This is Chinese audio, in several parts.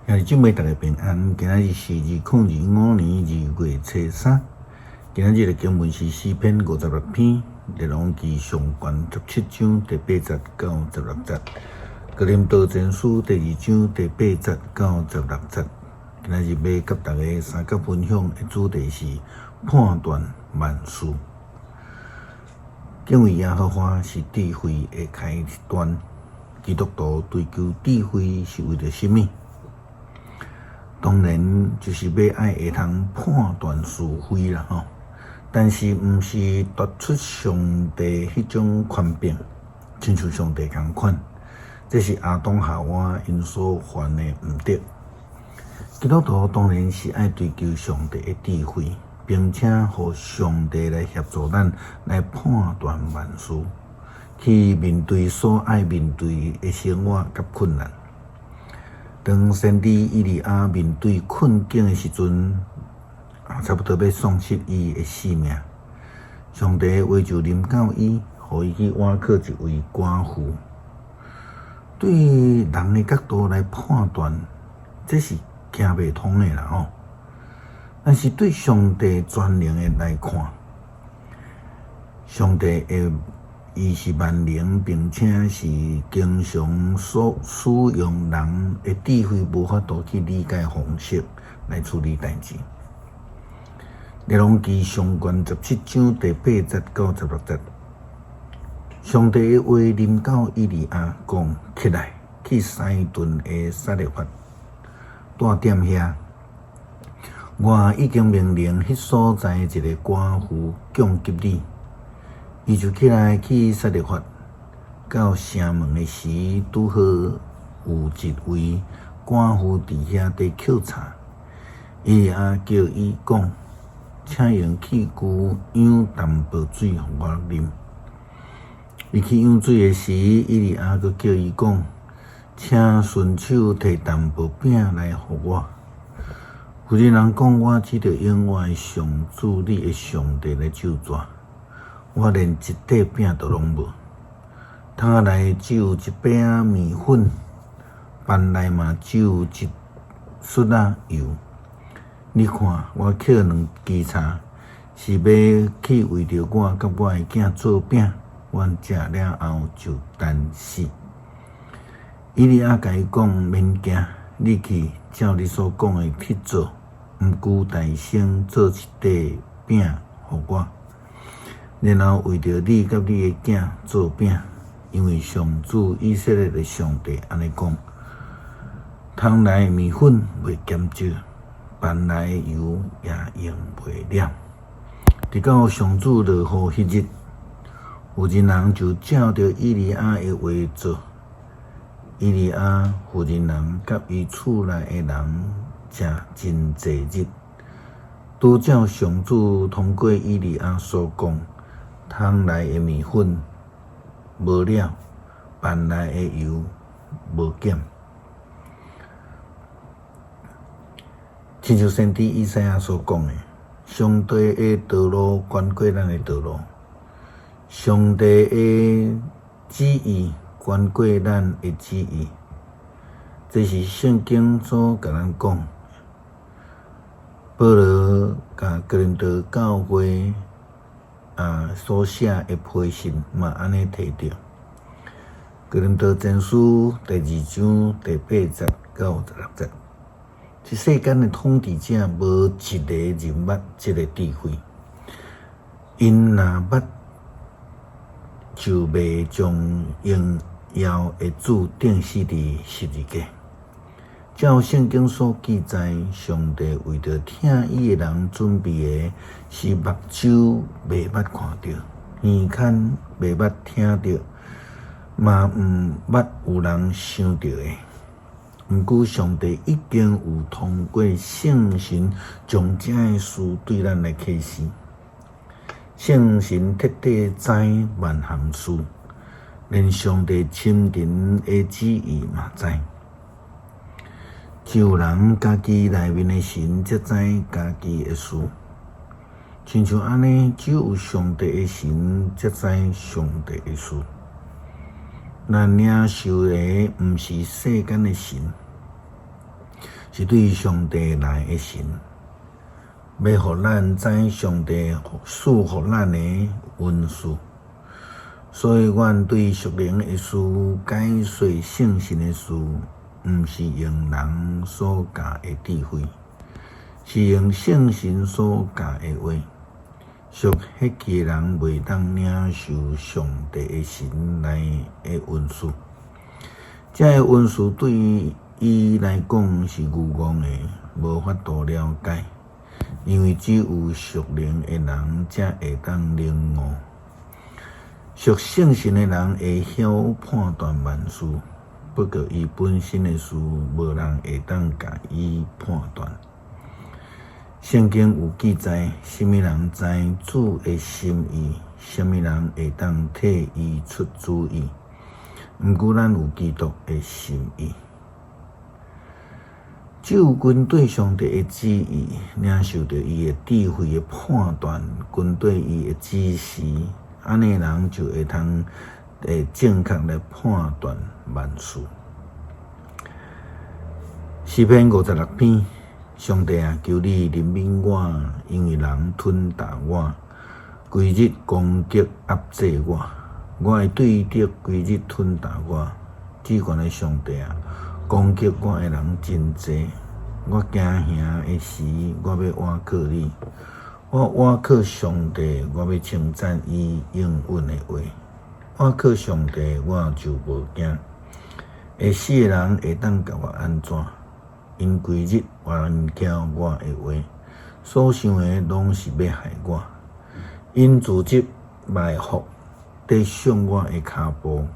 兄弟姊妹，大家平安。今仔日是2025年2月初3。今仔日的经文是诗篇56篇，列王记上卷17章第8节到16节，哥林多前书第2章第8节到16节。今仔日要甲大家三角分享的主题是判断万事。敬畏耶和华是智慧的开端。基督徒追求智慧是为着什么？当然就是要爱会通判断是非啦吼，但是毋是夺出上帝迄种权柄，亲像上帝共款，这是亚当夏娃因所犯的毋对。基督徒当然是爱追求上帝的智慧，并且互上帝来协助咱来判断万事，去面对所爱面对的生活甲困难。当先知以利亚面对困境的时阵，差不多要丧失伊的性命，上帝话就临到伊，互伊去挖靠一位寡妇。对人的角度来判断，这是行袂通的啦吼。但是对上帝全能的来看，上帝的伊是万能，并且是经常所使用人的智慧无法度去理解方式来处理代志。列王记上卷17章第8节到16节，上帝的话临到以利亚讲：起来，去西顿的撒勒法，住踮遐。我已经命令迄所在一个寡妇供给你。伊就起来去撒勒法，到城门的时，拄好有一位寡妇伫遐伫抾茶。伊也叫伊讲，请用器具舀淡薄水互我啉。伊去舀水的时，伊利亚佫叫伊讲，请顺手摕淡薄饼来互我。有个人讲，我只着用我的上主，你的上帝来救助。我连一块饼都拢无，汤内只有一饼面粉，饭内嘛只有一屑油。你看，我抾2支茶，是要去为着我甲我的囝做饼，阮食了后就等死。以利亚甲伊讲，免惊，你去照你所讲的去做，毋辜大声做一块饼互我。然后为着你甲你的囝做饼，因为上主以色列的上帝安尼讲：汤内的面粉袂减少，饭内的油也用袂了。直到上主落雨迄日，有一人就照着以利亚的话做。以利亚妇人甲伊厝内的人食真济日，拄照上主通过以利亚所讲。汤内的面粉无了，饭内的油无减。亲像先知以赛亚所讲的，上帝的道路悬过咱的道路，上帝的旨意悬过咱的旨意。这是圣经所甲咱讲。保罗甲哥林多教会所写的批信嘛，安尼提着。哥林多前书第2章第8节到16节，这世间的统治者无一个人捌这个智慧，因若捌，就袂将荣耀的主钉死伫十字架。照圣经所记载，上帝为着听伊的人准备的是目睭袂捌看到，耳孔袂捌听到，嘛毋捌有人想到的。毋过上帝已经有通过圣神将这个事对咱来启示。圣神彻底知万项事，连上帝亲人的旨意嘛知。只有人家己内面的神才知家己的事，亲像安尼，只有上帝的神才知上帝的事。咱领受的毋是世间的神，一对上帝来的神，要互咱知上帝赐互咱的恩赐。所以，阮对属灵的事、解说圣神的事，毋是用人所教的智慧，是用圣神所教的话。属迄个人袂当领受上帝的神来的恩赐。这个恩赐对于伊来讲是愚妄的，无法度了解，因为只有属灵的人才会当领悟。属圣神的人会晓判断万事，不过伊本身的事，无人会当甲伊判断。圣经有记载，什么人知主的心意，什么人会当替伊出主意。毋过咱有基督的心意，只有军队上帝的旨意，领受到伊的智慧的判断，军队伊的指示，安尼人就会通正确来判断万事。诗篇56篇，上帝啊，求你怜悯我，因为人吞噬我，规日攻击压制我。我的对敌规日吞噬我，至高的上帝啊，攻击我的人真多。我惊吓的时，我要倚靠你。我倚靠上帝，我要称赞伊应允的话。倚靠上帝，我就无惊。会死的人会当甲我安怎？因规日冤叫我的话，所想的拢是要害我。因自责埋伏，得伤我的骹步，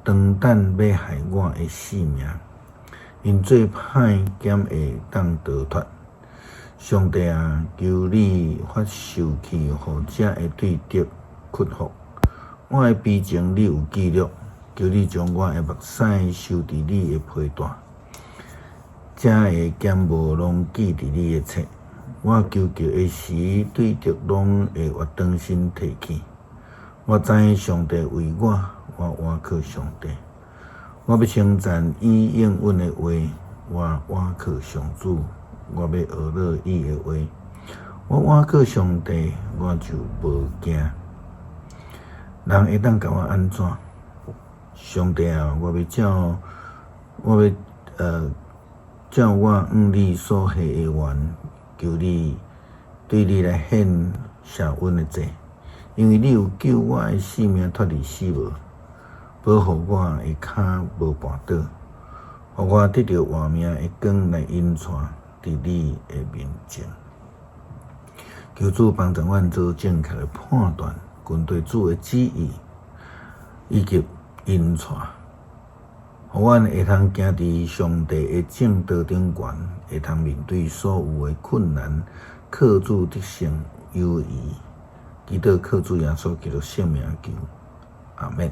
长等要害我的性命。因做歹减会当逃脱。上帝啊，求你发受气，互这会对敌屈服。我的悲情你有记录，求你将我的目屎收伫你的皮带，这会减无拢记伫你的册。我求救的时，对敌拢会活转身提起。我知上帝为我倚靠上帝。我要称赞伊应允的话，我倚靠上主。我要学乐伊的话，我倚靠上帝，我就无惊。人会当甲我安怎？上帝啊，我要照我你所下的愿，求你对你来显谢恩的罪，因为你有救我的性命脱离死亡，保护我的脚无绊倒，互我得到活命的光来引带伫你的面前。求主帮助阮做正确的判断，军队主的旨意以及引带，互阮会通行伫上帝的正道顶悬，会通面对所有的困难，靠主得胜友谊。基督靠主耶稣基督圣名求，阿们。